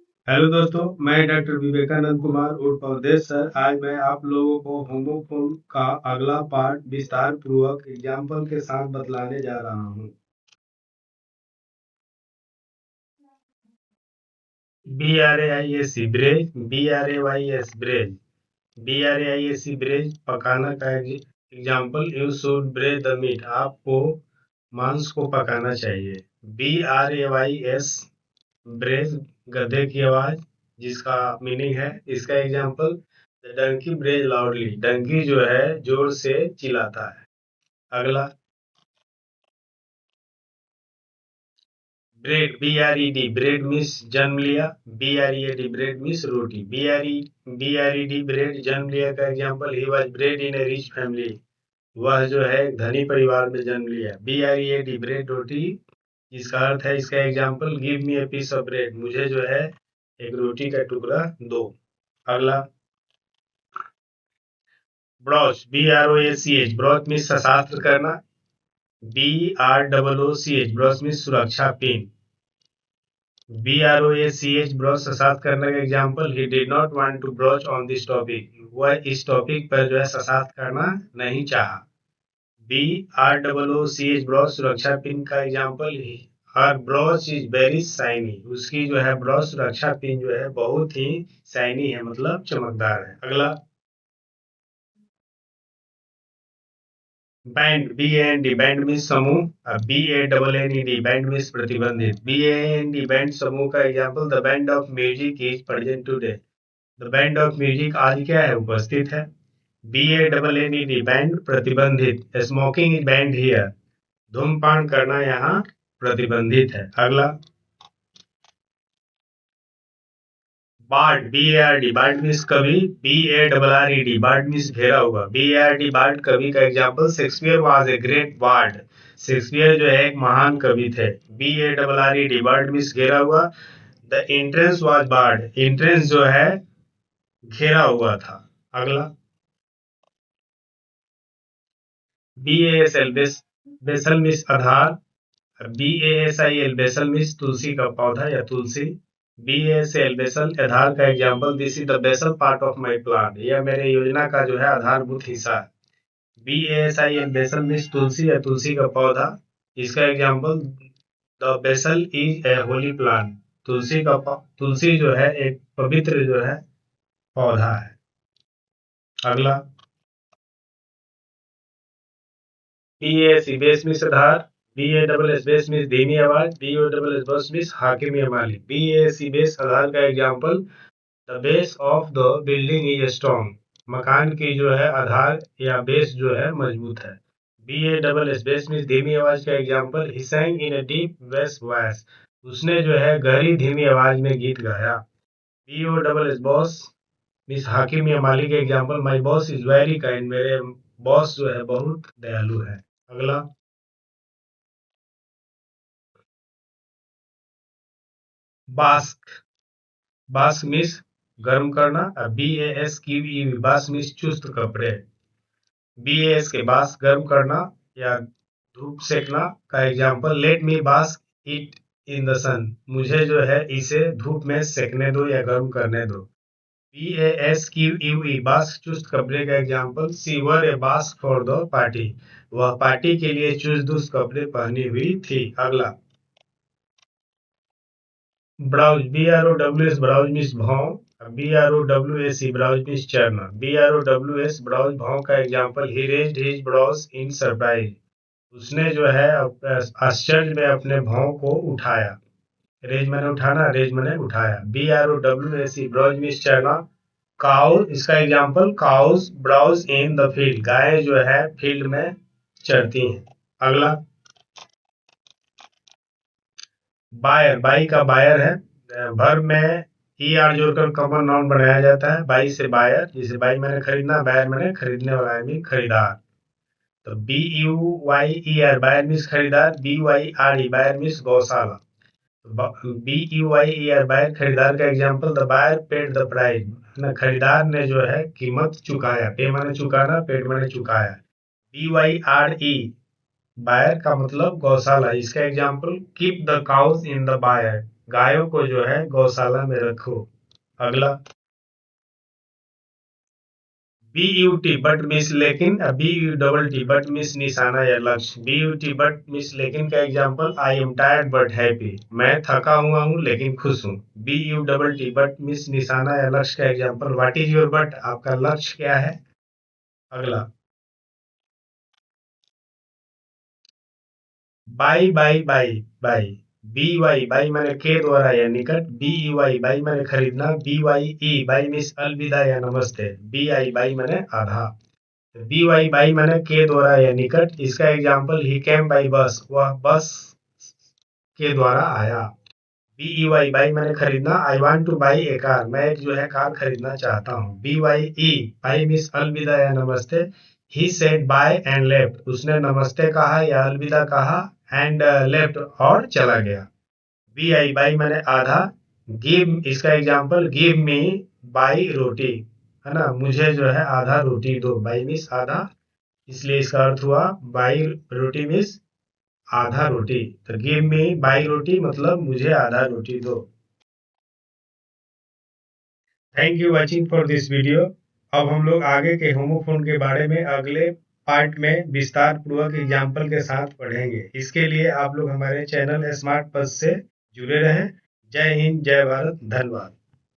Hello दोस्तों, मैं doctor Vivekananda Kumar उर्फ अवधेश सर। आज मैं आप लोगों को होमोफोन का अगला पार्ट विस्तार पूर्वक एग्जाम्पल के साथ बतलाने जा रहा हूँ। BRAISC ब्रेज, BRAYS ब्रेज, BRAISC ब्रेज पकाना का example. You should braise the meat, आपको मांस को पकाना चाहिए। BRAYS ब्रेज गधे की आवाज, जिसका मीनिंग है, इसका example. The donkey brays loudly, donkey जो है जोर से चिल्लाता है। अगला ब्रेड, BRED ब्रेड मीन्स जन्म लिया। BREAD ब्रेड मीन्स रोटी। BRED ब्रेड जन्म लिया का example. He was bread in A rich family, वह जो है धनी परिवार में जन्म लिया। BREAD ब्रेड रोटी, जिसका अर्थ है, इसका example. Give me a piece of bread, मुझे जो है एक रोटी का टुकड़ा दो। अगला ब्रॉच, BROACH ब्रॉच मीन्स शस्त्र करना। BROOCH ब्रॉच मीन्स सुरक्षा पिन। BROACH ब्रॉच शस्त्र करने का example. He did not want to broach on this topic, वह इस टॉपिक पर जो है शस्त्र करना नहीं चाहा। BROOCH ब्रॉच सुरक्षा पिन का example. Her brooch is very shiny, उसकी जो है ब्रॉच सुरक्षा पिन जो है बहुत ही शाइनी है, मतलब चमकदार है। अगला बैंड, BAND बैंड मीन्स समूह। BANNED बैंड मीन्स प्रतिबंधित। BAND बैंड समूह का example. The band of music is present today, the band of music आज क्या है, उपस्थित है। BANNED बैंड प्रतिबंधित। स्मोकिंग इज बैंड हियर, धूम्रपान करना यहाँ प्रतिबंधित है। अगला बार्ड, BARD बार्ड मीन्स कवि। BARRED बार्ड मीन्स घेरा हुआ। BARD बार्ड कवि का example. Shakespeare was a great bard, Shakespeare जो है एक महान कवि थे। BARRED बार्ड मीन्स घेरा हुआ। The entrance was barred, entrance जो है घेरा हुआ था। अगला BASL बेसल मीन्स आधार। BASIL बेसल मीन्स तुलसी का पौधा या तुलसी। BASL बेसल आधार का example. This is the basal part of my plant, यह मेरे योजना का जो है आधारभूत हिस्सा है। BASIL बेसल मीन्स तुलसी या तुलसी का पौधा, इसका example. The basil is a holy plant, तुलसी जो है एक पवित्र जो है पौधा है। अगला BAC बेस मीन्स आधार। BASS बेस मीन्स धीमी आवाज। BOSS बस मीन्स हाकिम या मालिक। BAC बेस आधार का example. The base of the building is strong, मकान की जो है आधार या बेस जो है मजबूत है। BASS बेस मीन्स धीमी आवाज का example. He sang in a deep bass voice, उसने जो है गहरी धीमी आवाज में गीत गाया। BOSS बॉस मीन्स हाकिम या मालिक का example. My boss is very kind, मेरे बॉस जो है बहुत दयालु है। अगला बास्क, बास्क मीन्स गर्म करना। BASQE बास्क मीन्स चुस्त कपड़े। BAS के बास्क गर्म करना या धूप सेकना का example. Let me bask it in the sun, मुझे जो है इसे धूप में सेकने दो या गर्म करने दो। BASQUE बास्क चुस्त कपड़े का example. She wore a basque for the party, वह पार्टी के लिए चुस्त दुस्त कपड़े पहनी हुई थी। अगला ब्राउज, BROWS ब्राउज मीन्स भौं। BROWAC ब्राउज मीन्स चरना। BROWS ब्राउज भौं का example. He raised his brows in surprise, उसने जो है आश्चर्य में अपने भौं को उठाया। रेज मैंने उठाना, रेज मैंने उठाया। BROWAC ब्राउज मीन्स चरना। काउ, इसका example. Cows browse in the field, गायें जो है फील्ड में चरती हैं। अगला बायर, बाई का बायर है, वर्ब में ER जोड़कर कॉमन नाउन बनाया जाता है। बाई से बायर, जैसे बाई मैंने खरीदना, बायर मैंने खरीदने वाला, आई मीन खरीदार। तो BUYER बायर मीन्स खरीदार। BYRE बायर मीन्स गौशाला। BUYER बायर खरीदार का example. The buyer paid the price, खरीदार ने जो है कीमत चुकाया। पे मैंने चुकाना, पेड मैंने चुकाया। BYRE बायर का मतलब गौशाला, इसका example. Keep the cows in the byre, गायों को जो है गौशाला में रखो। अगला BUT बट मिस लेकिन, BUTT बट मिस निशाना या लक्ष्य। BUT बट मिस लेकिन का example I am tired but happy, मैं थका हुआ हूँ लेकिन खुश हूँ। BUTT बट मिस निशाना या लक्ष्य का example what is your but, आपका लक्ष्य क्या है। अगला by by by by, BY by माने के द्वारा या निकट, BEY बाई माने खरीदना, BYE बाई मिस अलविदा या नमस्ते, BI बाई माने आधा। BY बाई माने के द्वारा या निकट, इसका example he came by bus, वह बस के द्वारा आया। BEY बाई माने खरीदना, I want two by A car, मैं एक जो है कार खरीदना चाहता हूँ। BYE बाई मिस अलविदा या नमस्ते, he said bye and left, उसने नमस्ते कहा या अलविदा कहा एंड लेफ्ट और चला गया। BI बाई माने आधा, गिव इसका एग्जांपल गिव मी बाई रोटी, है ना, मुझे जो है आधा रोटी दो, बाई मिस आधा, इसलिए इसका अर्थ हुआ बाई रोटी मिस आधा रोटी, तो गिव मी बाई रोटी मतलब मुझे आधा रोटी दो। Thank you watching for this video. अब हम लोग आगे के होमोफोन के बारे में अगले पार्ट में विस्तार पूर्वक एग्जाम्पल के साथ पढ़ेंगे। इसके लिए आप लोग हमारे चैनल स्मार्ट बस से जुड़े रहें। जय हिंद, जय भारत, धन्यवाद।